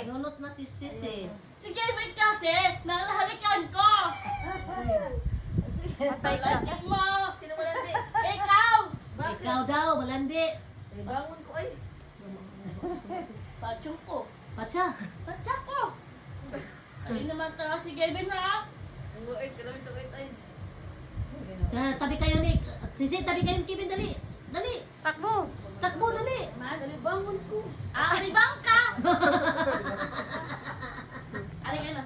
Nunot na si Sisi. Si Kevin kasi, nalahalikan ko. Patay ka. Lagyan mo. Sino mo lang Ikaw. Ikaw daw, malandi. Bangon ko ay. Pacho ko. Pacha. Pacha ko. Ay naman talaga si Kevin na. Ang buhay, kalawin sa ulit ay. Sa tabi kayo ni Sisi, tabi kayo ni Kevin, dali. Dali. Takbo. Takbo, dali. Dali, bangon ko. Aribang ka. Ari ka na.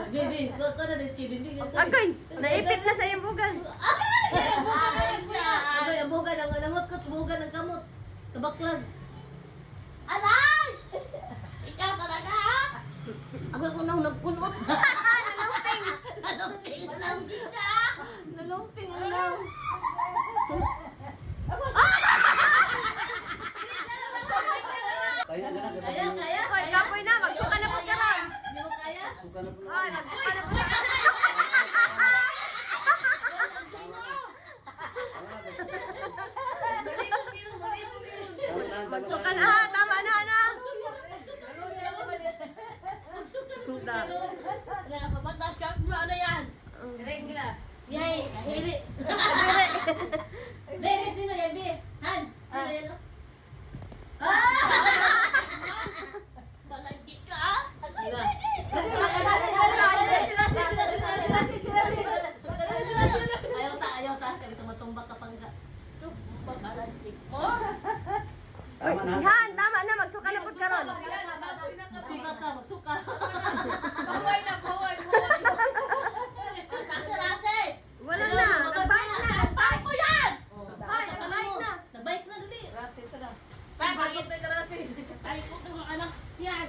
Baby, ko na din si Kevin. Agoy, naipit na sa iyong bugan. Ano yung buga ng nangot ko, buga ng kamot. Kabaklag. Alay! Ikaw talaga ha? Ako yung unang nagpunot. Nalumping. Nalumping Walang lang. sida. Nalumping lang. Kaya na, Kaya, kaya. Hoy, kapoy na, magsuka na po ka ron. Hindi mo kaya? Suka na po na. Hoy, magsuka na po ka. Magsuka na, tama na, na. Suka. Wala na papata, shock mo. Ano yan? Yay, kahili. Baby, sino yan, Bi? Han, sino yan? Malagi ka ha? Ayaw ta. Kaya gusto matumbak ka pangga. Malagi mo. Tama na. Han, tama na, magsuka na po ka ron. Magsuka ka, magsuka. Buhay na, buhay. Sasi-rasi. Wala na, nagbike na. Bakit ko yan? Bye, nagbike na. Nagbike na, dali. Bakit na yung karasi? Tayo ko itong anak yan.